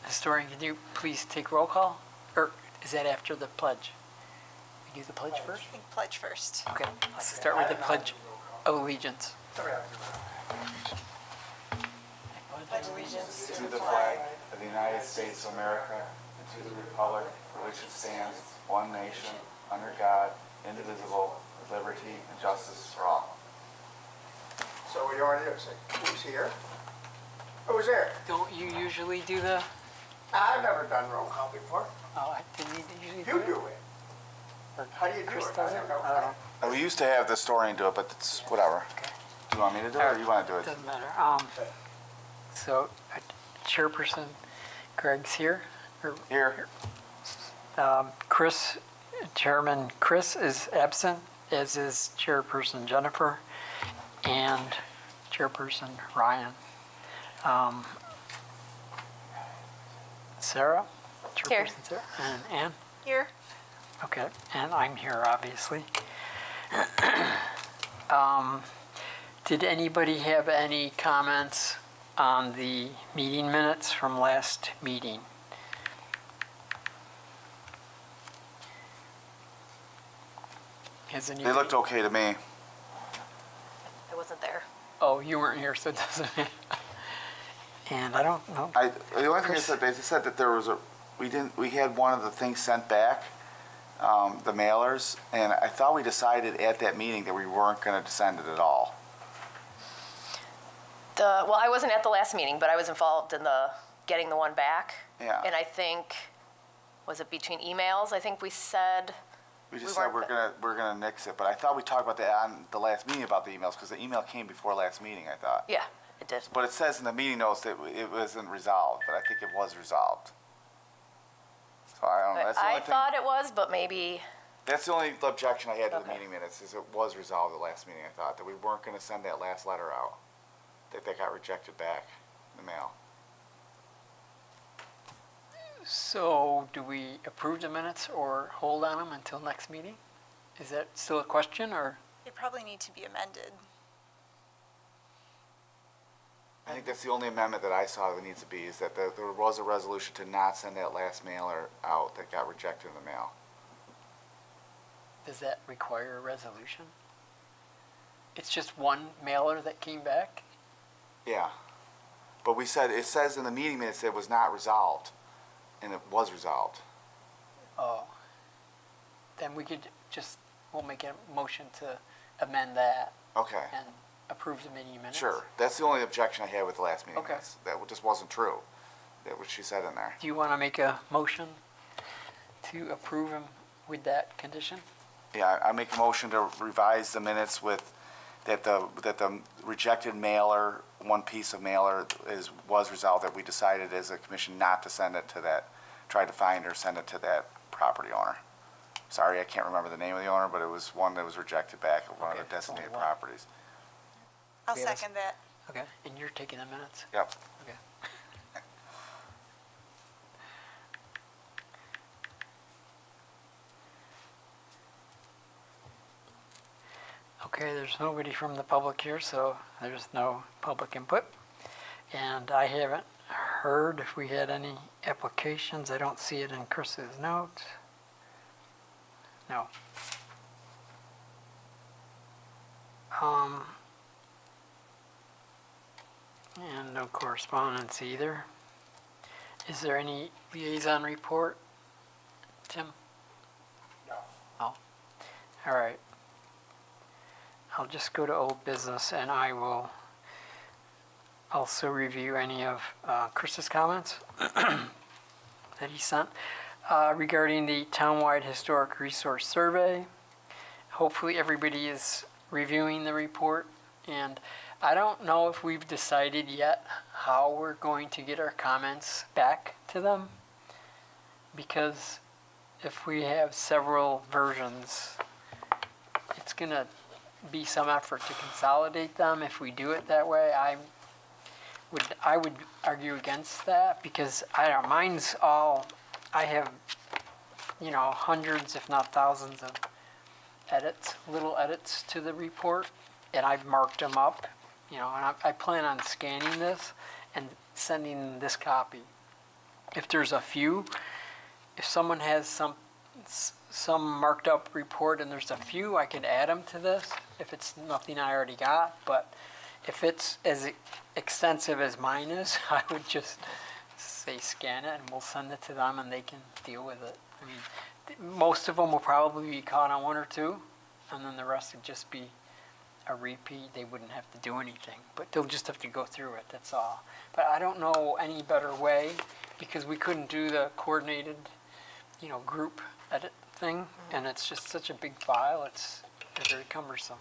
Historian, can you please take roll call? Or is that after the pledge? We do the pledge first? I think pledge first. Okay, let's start with the pledge of allegiance. Pledge allegiance To the flag of the United States of America and to the republic for which it stands, one nation, under God, indivisible, with liberty and justice for all. So what do you want to do? Say, who's here? Who's there? Don't you usually do the, I've never done roll call before. didn't you usually do You it? do it. Or How do you do Chris it? does I it? don't know. I don't know. We used to have the historian do it, but it's whatever. Okay. Do you want me to do it or you want to do it? Doesn't matter. So Chairperson Greg's here. Or, Here. Chris, Chairman Chris is absent, as is Chairperson Jennifer and Chairperson Ryan. Sarah? Here. Chairperson Sarah? And Ann? Here. Okay, and I'm here, obviously. Did anybody have any comments on the meeting minutes from last meeting? Has They anybody? looked okay to me. I wasn't there. Oh, you weren't here, so it doesn't matter. And I don't know. The only thing Chris? is that they said that there was we had one of the things sent back, the mailers, and I thought we decided at that meeting that we weren't going to send it at all. Well, I wasn't at the last meeting, but I was involved in the getting the one back. Yeah. And I think, was it between emails? I think we said, We just We said weren't we're gonna nix it, but I thought we talked about that on the last meeting about the emails, because the email came before last meeting, I thought. yeah, it did. But it says in the meeting notes that it wasn't resolved, but I think it was resolved. So I don't know, that's the I only thing, thought it was, but maybe, that's the only objection I had to the Okay. meeting minutes, is it was resolved at the last meeting, I thought, that we weren't gonna send that last letter out, that got rejected back in the mail. So do we approve the minutes or hold on them until next meeting? Is that still a question, or? They probably need to be amended. I think that's the only amendment that I saw that needs to be, is that there was a resolution to not send that last mailer out that got rejected in the mail. Does that require a resolution? It's just one mailer that came back? Yeah, but we said, it says in the meeting minutes that it was not resolved, and it was resolved. Oh. Then we could we'll make a motion to amend that Okay, and approve the meeting minutes. sure. That's the only objection I had with the last meeting Okay. minutes. That just wasn't true, that what she said in there. Do you want to make a motion to approve them with that condition? Yeah, I make a motion to revise the minutes with, that the rejected mailer, one piece of mailer was resolved, that we decided as a commission not to send it to that, try to find or send it to that property owner. Sorry, I can't remember the name of the owner, but it was one that was rejected back at one Okay, of the it's only designated one. properties. I'll We have a- second that. Okay, and you're taking the minutes? Yep. Okay. Okay, there's nobody from the public here, so there's no public input. And I haven't heard if we had any applications. I don't see it in Chris's note. No. And no correspondence either. Is there any liaison report, Tim? No. Oh, all right. I'll just go to old business, and I will also review any of Chris's comments that he sent regarding the townwide historic resource survey. Hopefully everybody is reviewing the report, and I don't know if we've decided yet how we're going to get our comments back to them, because if we have several versions, it's going to be some effort to consolidate them. If we do it that way, I would argue against that, because I don't, mine's all, I have, hundreds if not thousands of edits, little edits to the report, and I've marked them up, and I plan on scanning this and sending this copy. If there's a few, if someone has some marked up report and there's a few, I could add them to this if it's nothing I already got. But if it's as extensive as mine is, I would just say scan it and we'll send it to them and they can deal with it. I mean, most of them will probably be caught on one or two, and then the rest would just be a repeat. They wouldn't have to do anything, but they'll just have to go through it, that's all. But I don't know any better way, because we couldn't do the coordinated, group edit thing, and it's just such a big file, it's very cumbersome.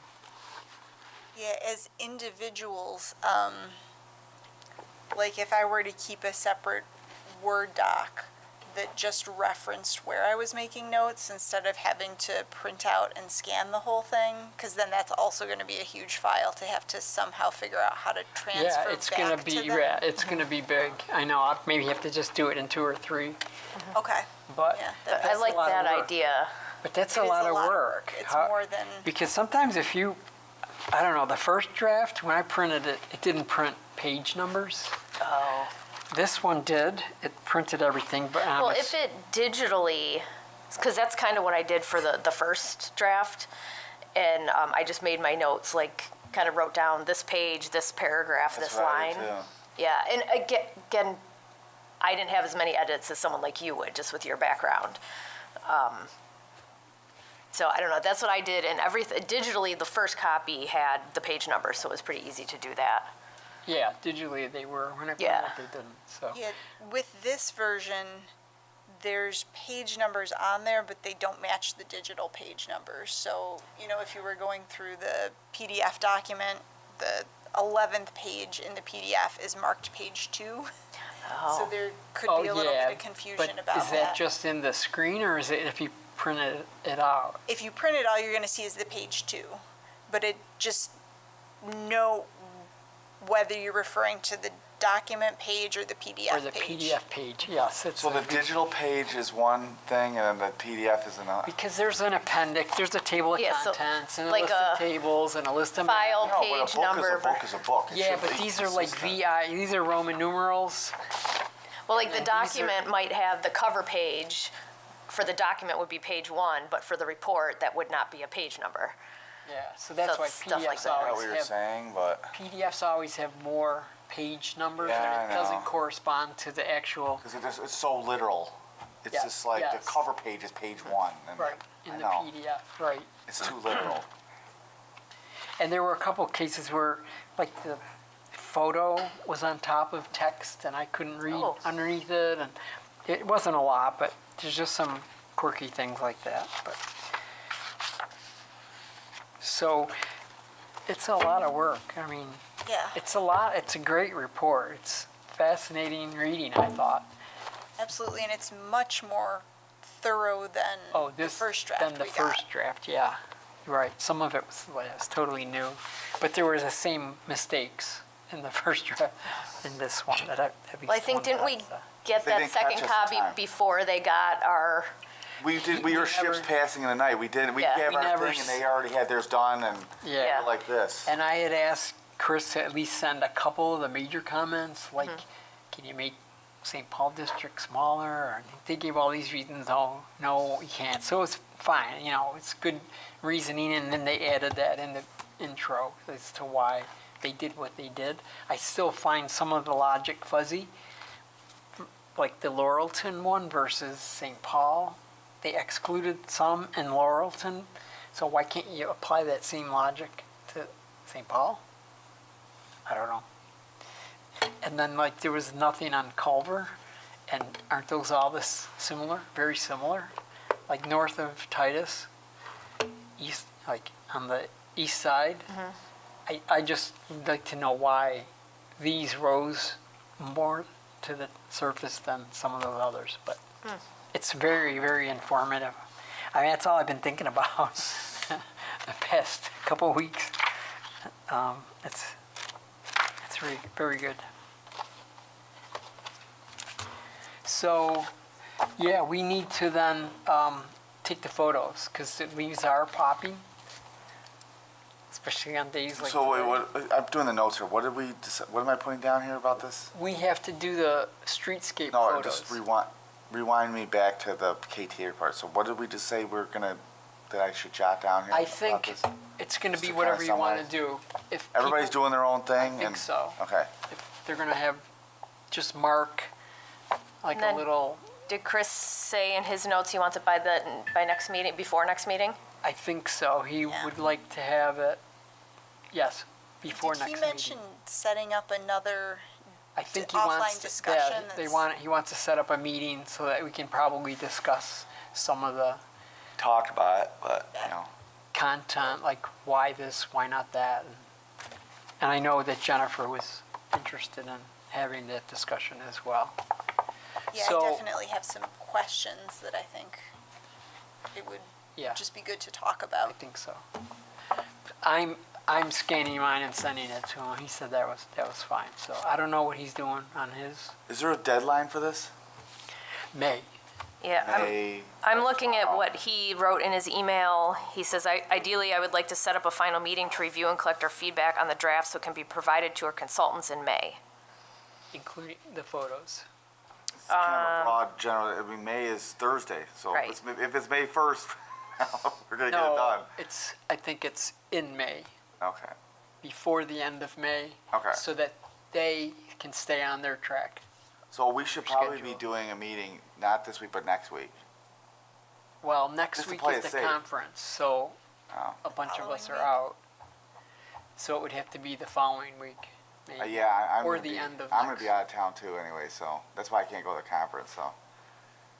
Yeah, as individuals, like if I were to keep a separate Word doc that just referenced where I was making notes instead of having to print out and scan the whole thing, because then that's also going to be a huge file to have to somehow figure out how to transfer Yeah, it's gonna back to be, them. it's gonna be big. I know, I'll maybe have to just do it in 2 or 3, Okay, but yeah. I that's a like lot of that work. idea. But that's It a is lot of work. It's How- more than, Because sometimes if you, I don't know, the first draft, when I printed it, it didn't print page numbers. Oh. This one did, it printed everything, but Well, if it digitally, because that's kind of what I did for the first draft, and I just made my notes, like, kind of wrote down this page, this paragraph, That's this what I line. did, too. Yeah, and again, I didn't have as many edits as someone like you would, just with your background. So I don't know, that's what I did, and everything, digitally, the first copy had the page number, so it was pretty easy to do that. yeah, digitally they were, when I printed Yeah. it, they didn't, so. yeah, with this version, there's page numbers on there, but they don't match the digital page numbers. So, if you were going through the PDF document, the 11th page in the PDF is marked page 2. So there could be a little bit of confusion about But is that just in the screen, or is it if you printed it out? If you print it, all you're going to see is the page 2. But it just know whether you're referring to the document page or the PDF Or the page. PDF page, yes. It's So the a- digital page is one thing and then the PDF is another? Because there's an appendix, there's a table of Yeah, so contents, and a like list of a tables, and a list of. file No, but page a book is number. a book is a book. It Yeah, should but be these are like consistent. these are Roman numerals. Well, like the And these are- document might have the cover page, for the document would be page 1, but for the report, that would not be a page number. Yeah, so that's So why it's stuff like PDFs that. I know what always you're have, saying, but, PDFs always have more page numbers, Yeah, and I it doesn't know. correspond to the actual, because it's so literal. It's Yes, just like yes. the cover page is page 1. And right, I in the know, PDF, right. it's too literal. And there were a couple cases where, like, the photo was on top of text, and I couldn't read Oh. underneath it, and it wasn't a lot, but there's just some quirky things like that, but. So, it's a lot of work, I mean, Yeah, it's a lot, it's a great report, it's fascinating reading, I thought. absolutely. And it's much more thorough than Oh, the this, first draft then the we got. first draft, yeah, right, some of it was totally new, but there were the same mistakes in the first draft, in this one, that at least Well, I think, one didn't that we I saw. get They that didn't second catch us in copy time. before they got our, We were ships never- passing in the night. We did, we Yeah. gave We our never thing and s- they already had theirs done and Yeah. like this. And I had asked Chris to at least send a couple of the major comments, like, can you make St. Paul District smaller? And they gave all these reasons, oh, no, you can't. So it's fine, it's good reasoning, and then they added that in the intro as to why they did what they did. I still find some of the logic fuzzy, like the Laurelton one versus St. Paul. They excluded some in Laurelton, so why can't you apply that same logic to St. Paul? I don't know. And then, like, there was nothing on Culver, and aren't those all this similar, very similar? Like north of Titus, east, like on the east side. I just would like to know why these rose more to the surface than some of those others, but it's very, very informative. I mean, that's all I've been thinking about the past couple of weeks. It's very, very good. So, yeah, we need to then take the photos because it leaves our popping. It's especially on days like So wait, today. what, I'm doing the notes here. What did we, what am I putting down here about this? We have to do the streetscape No, photos. just rewind me back to the KTA part. So what did we just say we're gonna, that I should jot down here? I about think this? it's gonna Just be to whatever kinda you wanna summarize. do. If Everybody's people- doing their own thing? I think and- so. Okay. If they're gonna have, just mark like And a then- little, Did Chris say in his notes he wants it by next meeting, before next meeting? I think so. He Yeah. would like to have it, yes, before Did he next mention meeting. setting up another, I think he offline wants, discussion yeah, that's- he wants to set up a meeting so that we can probably discuss some of the Talked about it, but, you know. content, like why this, why not that. And I know that Jennifer was interested in having that discussion as well. yeah, So- I definitely have some questions that I think it would Yeah, just be good to talk I about. think so. I'm scanning mine and sending it to him. He said that was fine. So I don't know what he's doing on his Is there a deadline for this? May. Yeah, May, I'm looking at what he wrote in his email. He says, ideally, I would like to set up a final meeting to review and collect our feedback on the draft so it can be provided to our consultants in May. Including the photos. kind of a broad general, I mean, May is Thursday, so Right. if it's May 1st, we're gonna get it done. I think it's in May, Okay, before the end of May. Okay. So that they can stay on their track. so we should probably be Schedule. doing a meeting, not this week, but next week. Well, next Just to week play is it the safe. conference, so Oh. a bunch of us are Following out. So it would have to be the following week, maybe. Yeah, I'm Or gonna the be, end of I'm gonna next. be out of town too anyway, so that's why I can't go to the conference, so.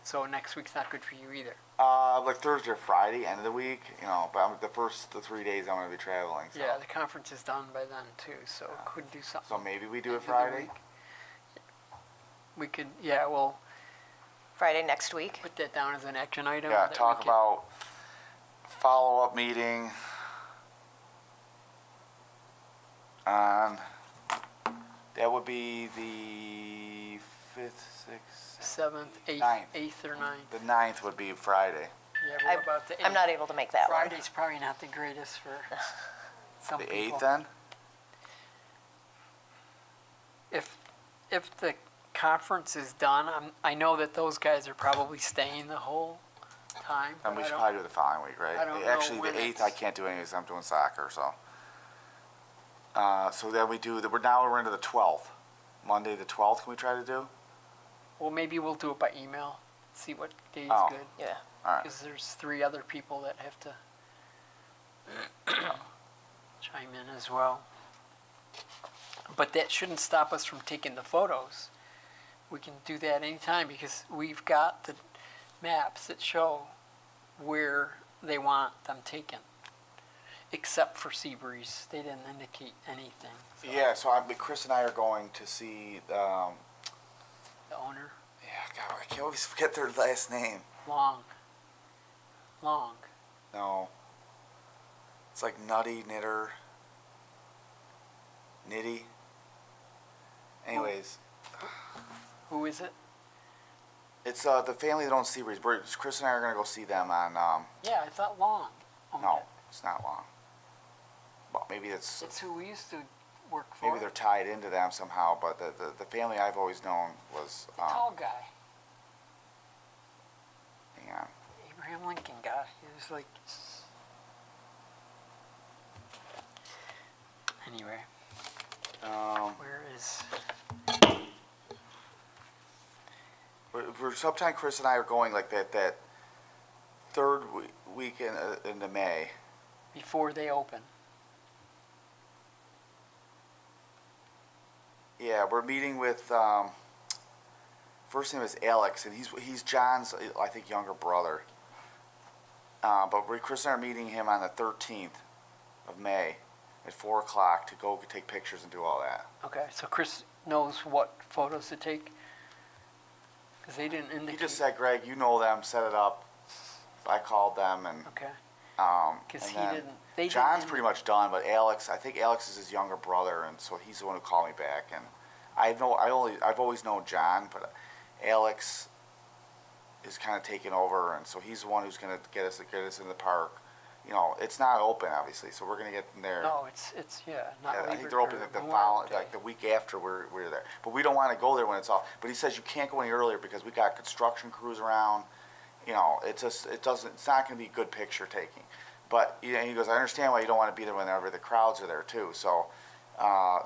So next week's not good for you either. Like Thursday or Friday, end of the week, you know, but the 3 days I'm gonna be traveling, so. Yeah, the conference is done by then too, so could do something. So maybe we do end it of the Friday? week. We could, yeah, we'll Friday next week. put that down as an action item. Yeah, that we talk can- about follow-up meeting on, that would be the 5th, 6th, 7th, 8th, Ninth. 8th or 9th. the 9th would be Friday. Yeah, I- what about the 8th? I'm not able to make that one. Friday's probably not the greatest for some The people. 8th then? If the conference is done, I know that those guys are probably staying the whole time. Then we but I should don't- probably do it the following week, right? I don't know Actually, when the 8th I it's- can't do anything because I'm doing soccer, so. So then we're into the 12th. Monday the 12th, can we try to do? Well, maybe we'll do it by email, see what day is Oh. good. Yeah. Alright, Because there's 3 other people that have to chime in as well. But that shouldn't stop us from taking the photos. We can do that anytime because we've got the maps that show where they want them taken. Except for Seabreeze, they didn't indicate anything. So yeah, so Chris and I are going to see, The owner, yeah, God, I can't always forget their last name. Long. No. It's like Nutty, Knitter, Nitty. Anyways, Who is it? it's the family that owns Seabreeze. Chris and I are gonna go see them on, Yeah, I thought Long owned no, it. it's not long. Well, maybe it's, It's who we used to work for. maybe they're tied into them somehow, but the family I've always known was, The tall guy, hang on. Abraham Lincoln guy. He was like. Anyway, where is? We're sometime Chris and I are going like that third week into May. Before they open. Yeah, we're meeting with, first name is Alex, and he's John's, I think, younger brother. But Chris and I are meeting him on the 13th of May at 4 o'clock to go take pictures and do all that. Okay, so Chris knows what photos to take. Because they didn't indicate. He just said, Greg, you know them, set it up. I called them and, Okay. and Because he then didn't. They John's didn't pretty much done, but Alex, I think Alex is his younger brother, and so he's the one who called me back. And I've always known John, but Alex is kind of taking over, and so he's the one who's going to get us in the park, you know, it's not open, obviously, so we're gonna get in there. No, yeah, not Yeah, I Labor think they're open or the Memorial following, Day. like the week after we're there. But we don't wanna go there when it's off. But he says you can't go any earlier because we got construction crews around. You know, it's not gonna be good picture taking. But, you know, he goes, I understand why you don't wanna be there whenever the crowds are there too. So,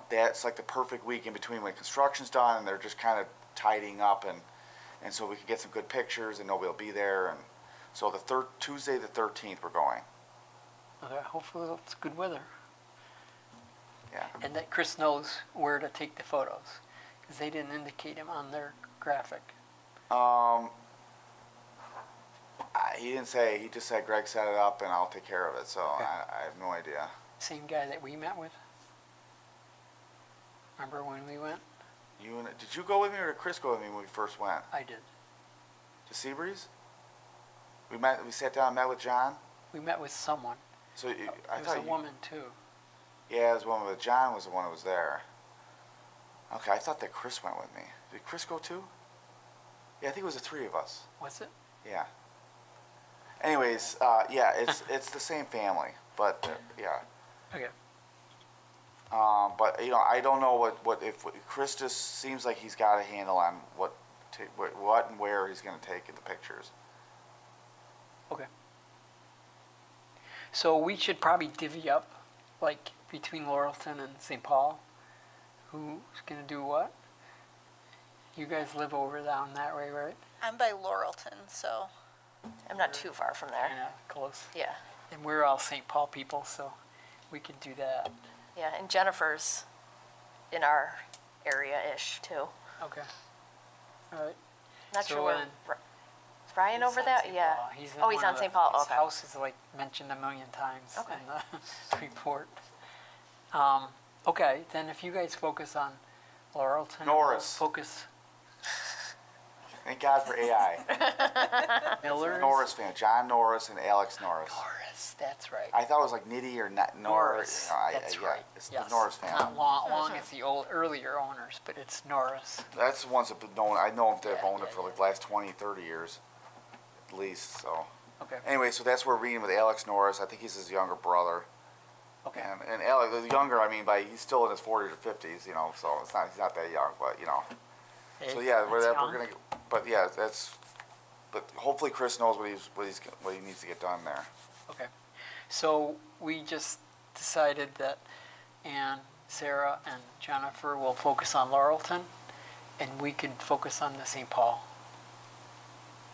that's like the perfect week in between when construction's done and they're just kinda tidying up and so we can get some good pictures and nobody will be there. And so Tuesday the 13th we're going. Okay, hopefully it's good weather. Yeah. And that Chris knows where to take the photos, because they didn't indicate him on their graphic. He didn't say, he just said Greg set it up and I'll take care of it, so Okay. I have no idea. Same guy that we met with. Remember when we went? Did you go with me or did Chris go with me when we first went? I did. To Seabreeze? We sat down and met with John? We met with someone. So It I was thought a you, woman too. yeah, it was one with John was the one who was there. Okay, I thought that Chris went with me. Did Chris go too? Yeah, I think it was the three of us. Was it? Yeah. Anyways, yeah, it's the same family, but yeah. Okay. But you know, I don't know what if Chris just seems like he's got a handle on what and where he's going to take in the pictures. Okay. So we should probably divvy up, like between Laurelton and St. Paul, who's gonna do what? You guys live over down that way, right? I'm by Laurelton, so I'm not too far from there. Yeah, close. Yeah, And we're all St. Paul people, so we can do that. yeah, and Jennifer's in our area-ish too. Okay. All right. Not So sure where, then- is Ryan He's over on that? St. Yeah. Paul. He's in Oh, he's one on of the- St. Paul, His okay. house is like mentioned a million times Okay. in the report. Okay, then if you guys focus on Laurelton. Norris. Focus Thank God for AI. Millers. Norris fan, John Norris and Alex Norris. Norris, that's right. I thought it was like Nitty or Norris. Norris, You know, that's yeah, right. It's Yes. the Norris family. Not long as the earlier owners, but it's Norris. That's the ones that have known. I know they've Yeah, owned it yeah, for like the last 20, 30 years, at least. So Okay. anyway, so that's where we're reading with Alex Norris. I think he's his younger brother. Okay. And Alex, the younger, I mean, he's still in his 40s or 50s, you know. So he's not that young, but you know. So Hey, yeah, that's we're young. gonna. But yeah, But hopefully Chris knows what he needs to get done there. Okay. So we just decided that Ann, Sarah, and Jennifer will focus on Laurelton, and we could focus on the St. Paul,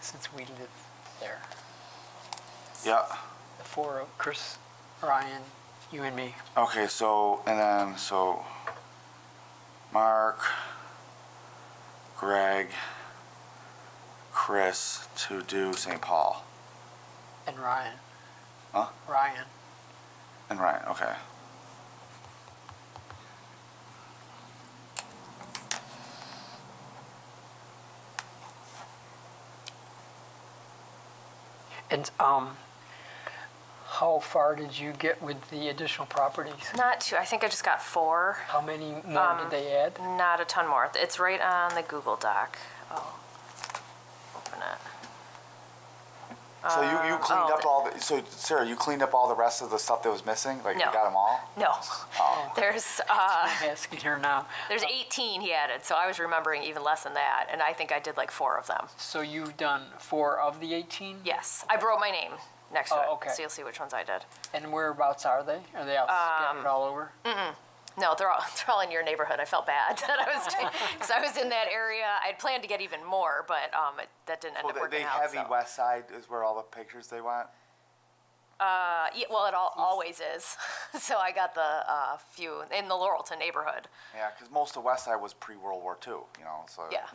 since we live there. Yeah. The four of Chris, Ryan, you and me. Okay, so Mark, Greg, Chris to do St. Paul. And Ryan. Huh? Ryan. And Ryan, okay. And how far did you get with the additional properties? Not too, I think I just got 4. How many more did they add? Not a ton more. It's right on the Google Doc. Oh, open it. So you cleaned oh, up all the, so Sarah, you cleaned up all the rest of the stuff that was missing? Like you No. got them all? No, Oh. I'm asking her now. there's 18 he added, so I was remembering even less than that, and I think I did like 4 of them. So you've done 4 of the 18? Yes, I wrote my name next to Oh, it, okay. so you'll see which ones I did. And whereabouts are they? Are they out scattered all over? No, they're all in your neighborhood. I felt bad that I was, because I was in that area. I'd planned to get even more, but that didn't end So up the working out. heavy so. west side is where all the pictures they want? Yeah, well, it always is. So I got the few in the Laurelton neighborhood. Yeah, because most of west side was pre-World War II, you know, so. Yeah,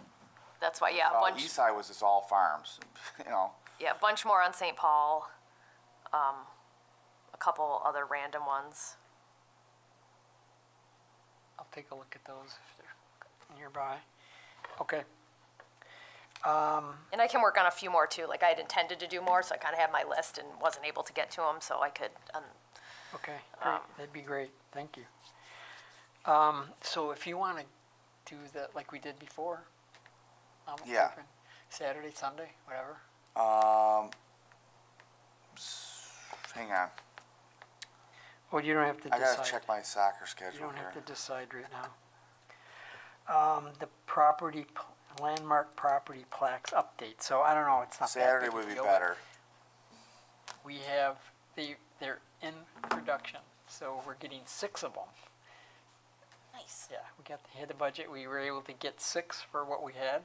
that's why. Yeah, a bunch. East side was just all farms, you know. Yeah, a bunch more on St. Paul. A couple other random ones. I'll take a look at those if they're nearby. Okay. And I can work on a few more too. Like I had intended to do more, so I kind of had my list and wasn't able to get to them, so I could. Okay, great. That'd be great. Thank you. So if you want to do that like we did before, I'm Yeah. open. Saturday, Sunday, whatever. Hang on. Well, you don't have to I decide. gotta check my soccer You schedule don't have to here. decide right now. The landmark property plaques update, so I don't know, it's not that Saturday big a would be deal. better. We have, they're in production, so we're getting 6 of them. Nice. Yeah, we had the budget, we were able to get 6 for what we had,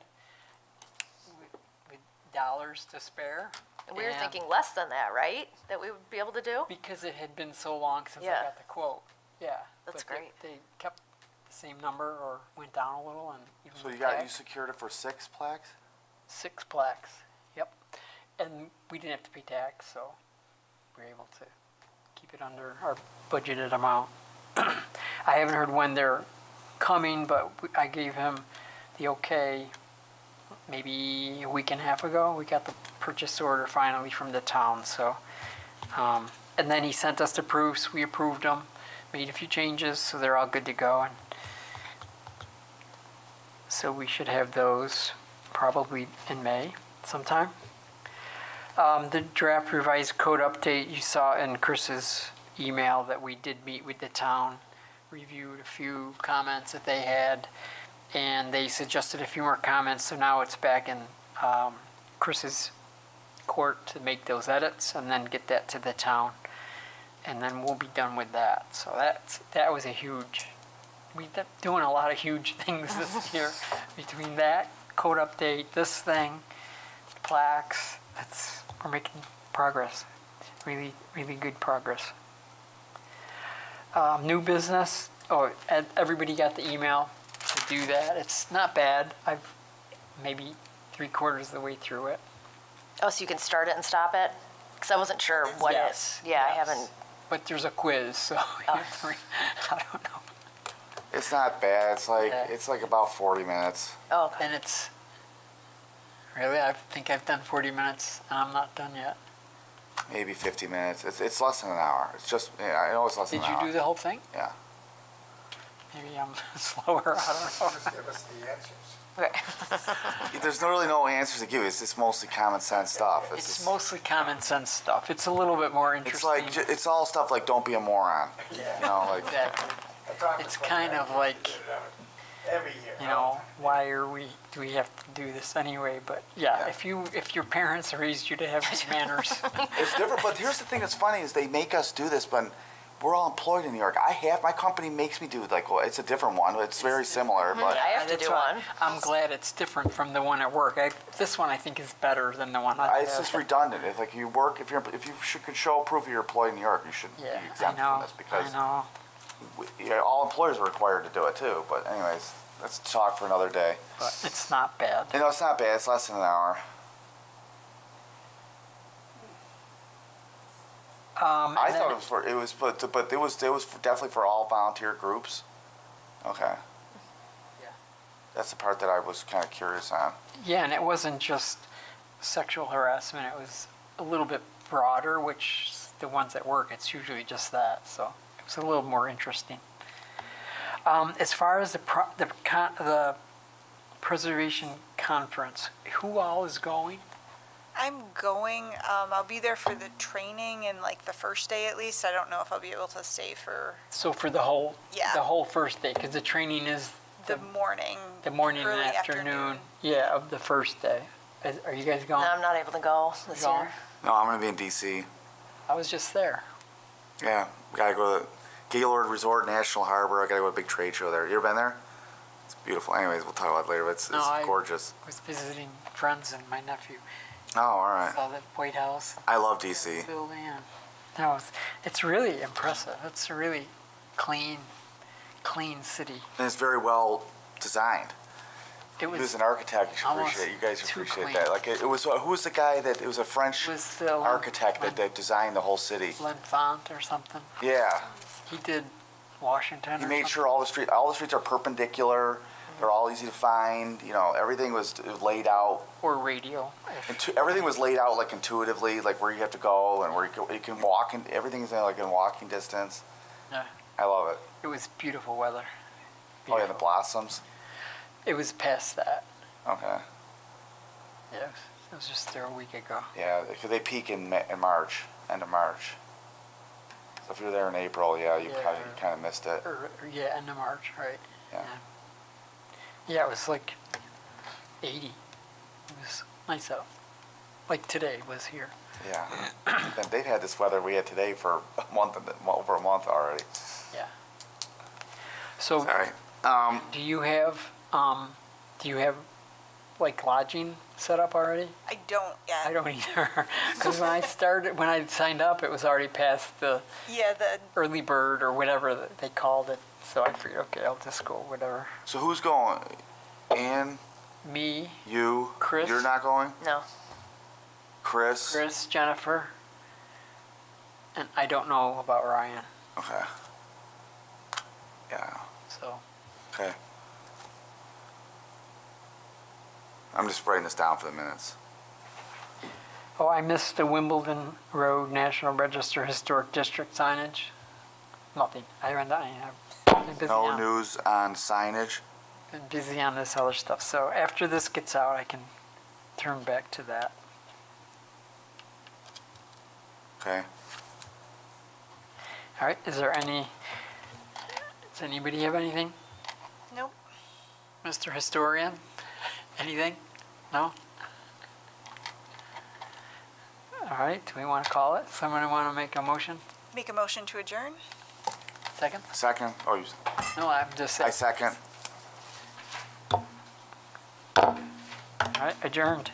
with dollars to spare. And we were And thinking less than that, right? That we would be able to do? because it had been so long since I Yeah. got the quote, yeah. That's but great. They kept the same number or went down a little and even So with you tax. secured it for 6 plaques? 6 plaques, yep. And we didn't have to pay tax, so we were able to keep it under our budgeted amount. I haven't heard when they're coming, but I gave him the okay maybe a week and a half ago. We got the purchase order finally from the town, so. And then he sent us the proofs, we approved them, made a few changes, so they're all good to go. And so we should have those probably in May sometime. The draft revised code update, you saw in Chris's email that we did meet with the town, reviewed a few comments that they had, and they suggested a few more comments, so now it's back in Chris's court to make those edits and then get that to the town, and then we'll be done with that. So that was a huge, we've been doing a lot of huge things this year between that code update, this thing, plaques. We're making progress, really, really good progress. New business. Oh, everybody got the email to do that. It's not bad. I've maybe 3/4 of the way through it. Oh, so you can start it and stop it? Because I wasn't sure what Yes, it. Yeah, I yes. haven't. But there's a quiz, so I don't know. It's not bad. Yeah. It's like about 40 minutes. Oh, okay. And it's really, I think I've done 40 minutes and I'm not done yet. Maybe 50 minutes. It's less than an hour. It's just, yeah, I know it's less Did than an you hour. do the whole thing? Yeah. Maybe I'm slower. I don't know. Just give us the answers. Okay. There's really no answers to give. It's just mostly common sense stuff. It's just- mostly common sense stuff. It's a little bit more It's interesting. like, it's all stuff like don't be a moron. You know, like, Exactly. I thought It's it was kind like of that. like, Every year. you know, why do we have to do this anyway? But yeah, Yeah. if your parents raised you to have these manners, it's different. But here's the thing that's funny is they make us do this, but we're all employed in New York. My company makes me do like, well, it's a different one. It's very similar, but I have to that's do why one. I'm glad it's different from the one at work. This one I think is better than the one I have. it's just redundant. It's like you work, if you could show proof you're employed in New York, you should Yeah, be I exempt know. from this because I know. all employers are required to do it too. But anyways, let's talk for another day. But it's not bad. You know, it's not bad. It's less than an hour. And I then- thought but it was definitely for all volunteer groups. Okay. Yeah. That's the part that I was kind of curious on. Yeah, and it wasn't just sexual harassment. It was a little bit broader, which the ones at work, it's usually just that. So it was a little more interesting. As far as the preservation conference, who all is going? I'm going, I'll be there for the training and like the first day at least. I don't know if I'll be able to stay for So for the whole Yeah. the whole first day, because the training is the morning. the morning and early afternoon. Yeah, of the first day. Are you guys going? No, I'm not able to go this Going? year. No, I'm gonna be in DC. I was just there. Yeah, we gotta go to Gaylord Resort National Harbor. I gotta go to a big trade show there. You ever been there? It's beautiful. Anyways, we'll talk about it later. But it's No, I- gorgeous. I was visiting friends and my nephew. Oh, all right. Saw the White House I love DC. building. And no, it's really impressive. It's a really clean city. And it's very well designed. It He was was an architect. You should almost appreciate. You guys too appreciate clean. that. Like it was. Who was the guy that? It was a French was the architect that designed the whole city. L'Enfant or something. Yeah. He did Washington. He or made something. sure all the streets are perpendicular. They're all easy to find. You know, everything was laid out. Or radio. Everything was laid out like intuitively, like where you have to go and where you can walk, and everything's like in walking distance. Yeah. I love it. It was beautiful weather. Oh yeah, the Beautiful. blossoms. It was past that. Okay. Yeah, it was just there a week ago. Yeah, because they peak in March, end of March. If you're there in April, yeah, you Yeah. kind of missed it. Yeah, end of March, right? Yeah. Yeah, it was like 80. It was nice out. Like today was here. Yeah. And they've had this weather we had today for a month, over a month already. Yeah. So, Sorry. do you have like lodging set up already? I don't yet. I don't either. Because when I signed up, it was already past the Yeah, the early bird or whatever that they called it. So I figured, okay, I'll just go whatever. So who's going? Ann, Me, you, Chris. You're not going? No. Chris? Chris, Jennifer, and I don't know about Ryan. Okay. Yeah. So, Okay. I'm just writing this down for the minutes. oh, I missed the Wimbledon Road National Register Historic District signage. Nothing. I ran that. I've been busy No on, news on signage. been busy on this other stuff. So after this gets out, I can turn back to that. Okay. All right. Does anybody have anything? nope. Mr. Historian? Anything? No? All right. Do we want to call it? Someone want to make a motion? Make a motion to adjourn. Second? Second? Oh, you, No, I'm just saying. I second. All right. Adjourned.